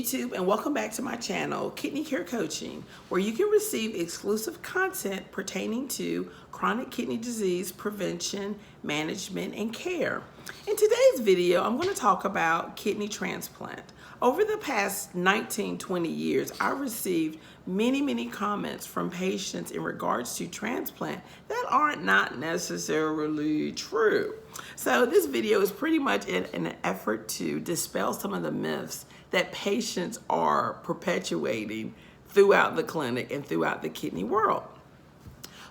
YouTube, and welcome back to my channel, Kidney Care Coaching, where you can receive exclusive content pertaining to chronic kidney disease prevention, management, and care. In today's video, I'm going to talk about kidney transplant. Over the past 20 years, I received many comments from patients in regards to transplant that aren't not necessarily true. So this video is pretty much in an effort to dispel some of the myths that patients are perpetuating throughout the clinic and throughout the kidney world.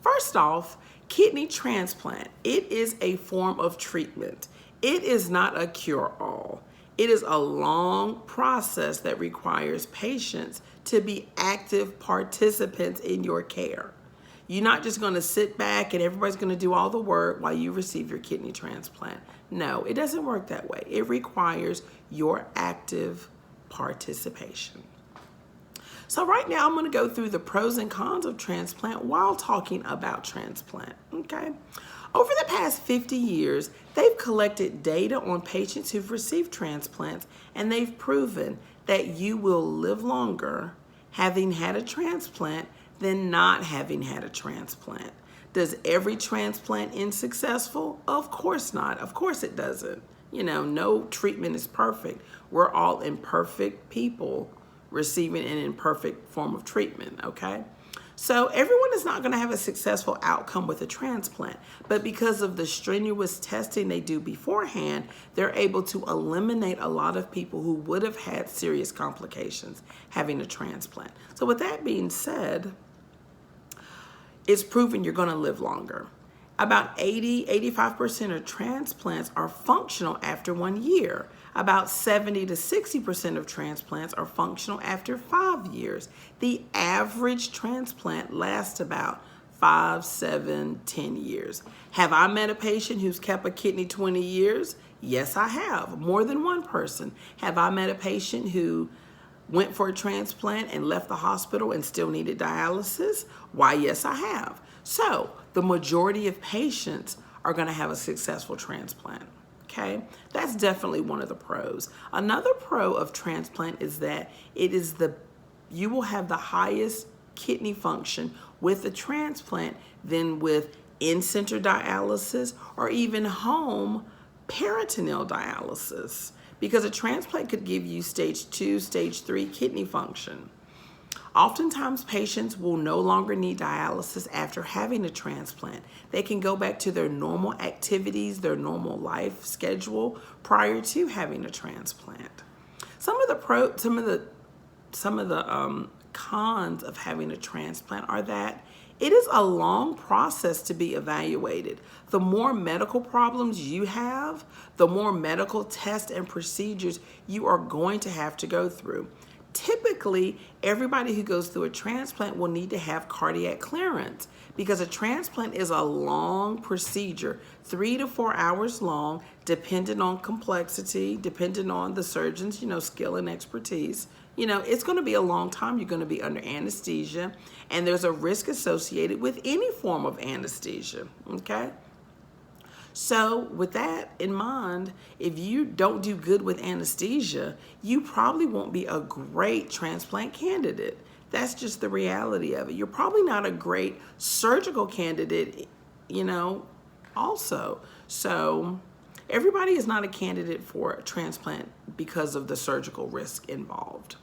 First off, kidney transplant, it is a form of treatment. It is not a cure-all. It is a long process that requires patients to be active participants in your care. You're not just going to sit back and everybody's going to do all the work while you receive your kidney transplant. No, it doesn't work that way. It requires your active participation. So right now I'm going to go through the pros and cons of transplant while talking about transplant, okay? Over the past 50 years, they've collected data on patients who've received transplants, and they've proven that you will live longer having had a transplant than not having had a transplant. Does every transplant end successful? Of course not. Of course it doesn't. You know, no treatment is perfect. We're all imperfect people receiving an imperfect form of treatment, okay? So everyone is not going to have a successful outcome with a transplant, but because of the strenuous testing they do beforehand, they're able to eliminate a lot of people who would have had serious complications having a transplant. So with that being said, it's proven you're going to live longer. About 85% of transplants are functional after 1 year. About 70 to 60% of transplants are functional after 5 years. The average transplant lasts about 5, 7, 10 years. Have I met a patient who's kept a kidney 20 years? Yes, I have. More than one person. Have I met a patient who went for a transplant and left the hospital and still needed dialysis? Why, yes, I have. So the majority of patients are going to have a successful transplant. Okay, that's definitely one of the pros. Another pro of transplant is that you will have the highest kidney function with a transplant than with in-center dialysis or even home peritoneal dialysis, because a transplant could give you stage 2, stage 3 kidney function. Oftentimes, patients will no longer need dialysis after having a transplant. They can go back to their normal activities, their normal life schedule prior to having a transplant. Some of the cons of having a transplant are that it is a long process to be evaluated. The more medical problems you have, the more medical tests and procedures you are going to have to go through. Typically, everybody who goes through a transplant will need to have cardiac clearance because a transplant is a long procedure, 3 to 4 hours long, depending on complexity, depending on the surgeon's, skill and expertise. It's going to be a long time. You're going to be under anesthesia, and there's a risk associated with any form of anesthesia, okay? So with that in mind, if you don't do good with anesthesia, you probably won't be a great transplant candidate. That's just the reality of it. You're probably not a great surgical candidate, also. So everybody is not a candidate for a transplant because of the surgical risk involved.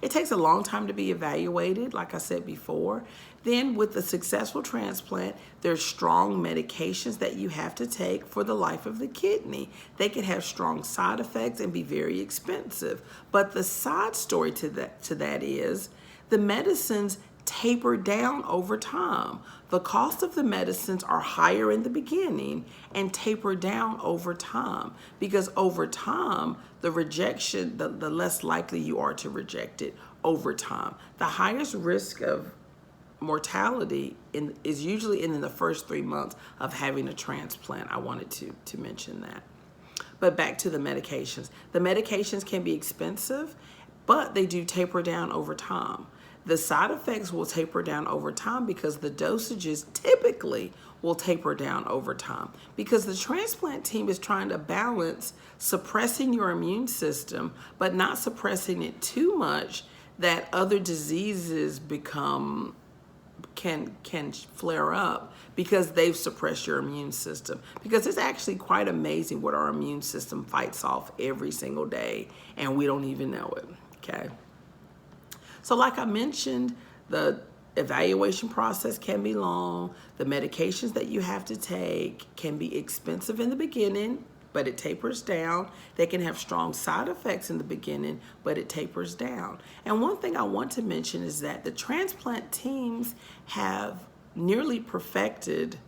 It takes a long time to be evaluated, like I said before. Then with the successful transplant, there's strong medications that you have to take for the life of the kidney. They can have strong side effects and be very expensive. But the side story to that is the medicines taper down over time. The cost of the medicines are higher in the beginning and taper down over time, because over time, the rejection, the less likely you are to reject it over time. The highest risk of mortality is usually in the first 3 months of having a transplant. I wanted to mention that. But back to the medications. The medications can be expensive, but they do taper down over time. The side effects will taper down over time because the dosages typically will taper down over time, because the transplant team is trying to balance suppressing your immune system but not suppressing it too much that other diseases can flare up because they've suppressed your immune system. Because it's actually quite amazing what our immune system fights off every single day, and we don't even know it. Okay, so like I mentioned, the evaluation process can be long. The medications that you have to take can be expensive in the beginning, but it tapers down. They can have strong side effects in the beginning, but it tapers down. And one thing I want to mention is that the transplant teams have nearly perfected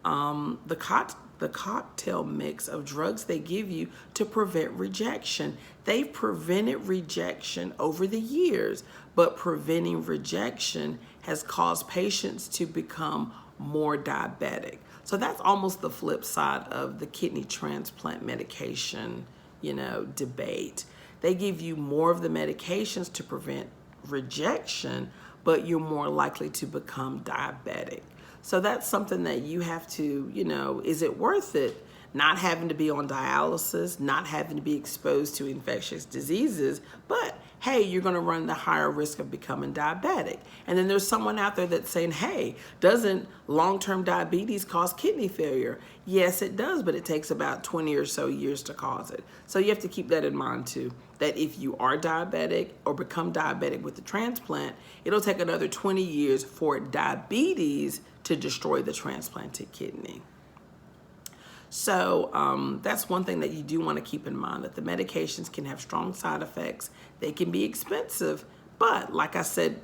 the cocktail mix of drugs they give you to prevent rejection. They've prevented rejection over the years, but preventing rejection has caused patients to become more diabetic. So that's almost the flip side of the kidney transplant medication, debate. They give you more of the medications to prevent rejection, but you're more likely to become diabetic. So that's something that you have to, is it worth it? Not having to be on dialysis, not having to be exposed to infectious diseases, but hey, you're going to run the higher risk of becoming diabetic. And then there's someone out there that's saying, hey, doesn't long-term diabetes cause kidney failure? Yes, it does, but it takes about 20 or so years to cause it. So you have to keep that in mind too, that if you are diabetic or become diabetic with the transplant, it'll take another 20 years for diabetes to destroy the transplanted kidney. So that's one thing that you do want to keep in mind, that the medications can have strong side effects. They can be expensive, but like I said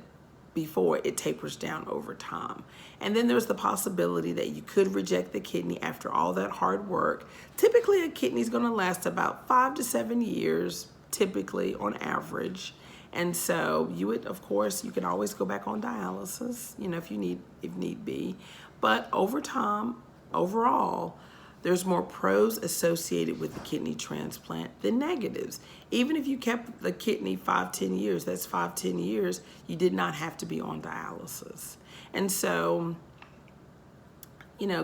before, it tapers down over time. And then there's the possibility that you could reject the kidney after all that hard work. Typically, a kidney is going to last about 5 to 7 years, typically on average. And so you would, of course, you can always go back on dialysis, if need be. But over time, overall, there's more pros associated with the kidney transplant than negatives. Even if you kept the kidney 5-10 years, that's 5-10 years, you did not have to be on dialysis. And so,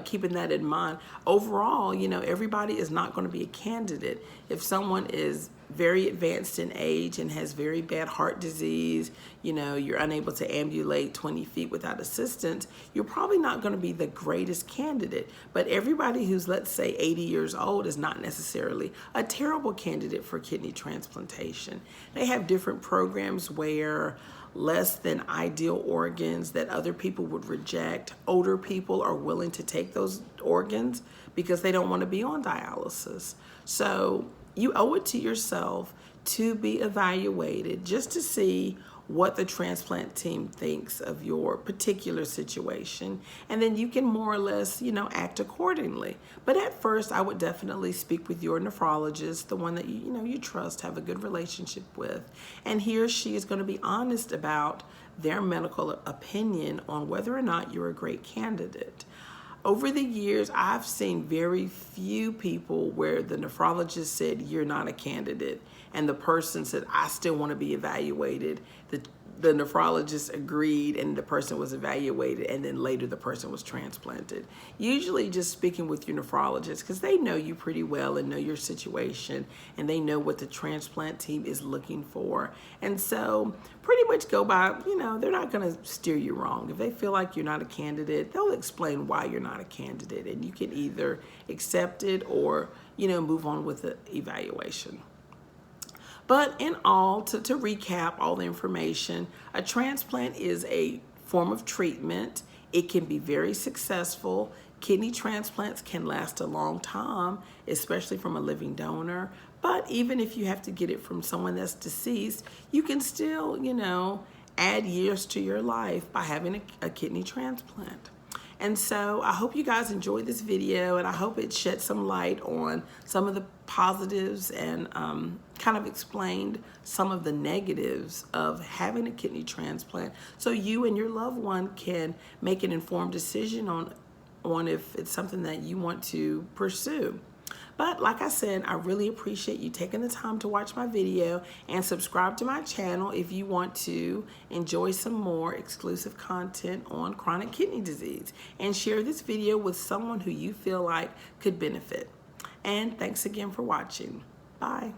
keeping that in mind, overall, everybody is not going to be a candidate. If someone is very advanced in age and has very bad heart disease, you're unable to ambulate 20 feet without assistance, you're probably not going to be the greatest candidate. But everybody who's, let's say, 80 years old is not necessarily a terrible candidate for kidney transplantation. They have different programs where less than ideal organs that other people would reject, older people are willing to take those organs because they don't want to be on dialysis. So you owe it to yourself to be evaluated just to see what the transplant team thinks of your particular situation, and then you can more or less, act accordingly. But at first, I would definitely speak with your nephrologist, the one that you trust, have a good relationship with, and he or she is going to be honest about their medical opinion on whether or not you're a great candidate. Over the years, I've seen very few people where the nephrologist said, you're not a candidate, and the person said, I still want to be evaluated. The nephrologist agreed, and the person was evaluated, and then later the person was transplanted. Usually just speaking with your nephrologist, because they know you pretty well and know your situation, and they know what the transplant team is looking for. And so pretty much go by, they're not going to steer you wrong. If they feel like you're not a candidate, they'll explain why you're not a candidate, and you can either accept it or, move on with the evaluation. But in all, to recap all the information, a transplant is a form of treatment. It can be very successful. Kidney transplants can last a long time, especially from a living donor. But even if you have to get it from someone that's deceased, you can still, add years to your life by having a kidney transplant. And so I hope you guys enjoyed this video, and I hope it shed some light on some of the positives and kind of explained some of the negatives of having a kidney transplant, so you and your loved one can make an informed decision on if it's something that you want to pursue. But like I said, I really appreciate you taking the time to watch my video and subscribe to my channel if you want to enjoy some more exclusive content on chronic kidney disease. And share this video with someone who you feel like could benefit. And thanks again for watching. Bye.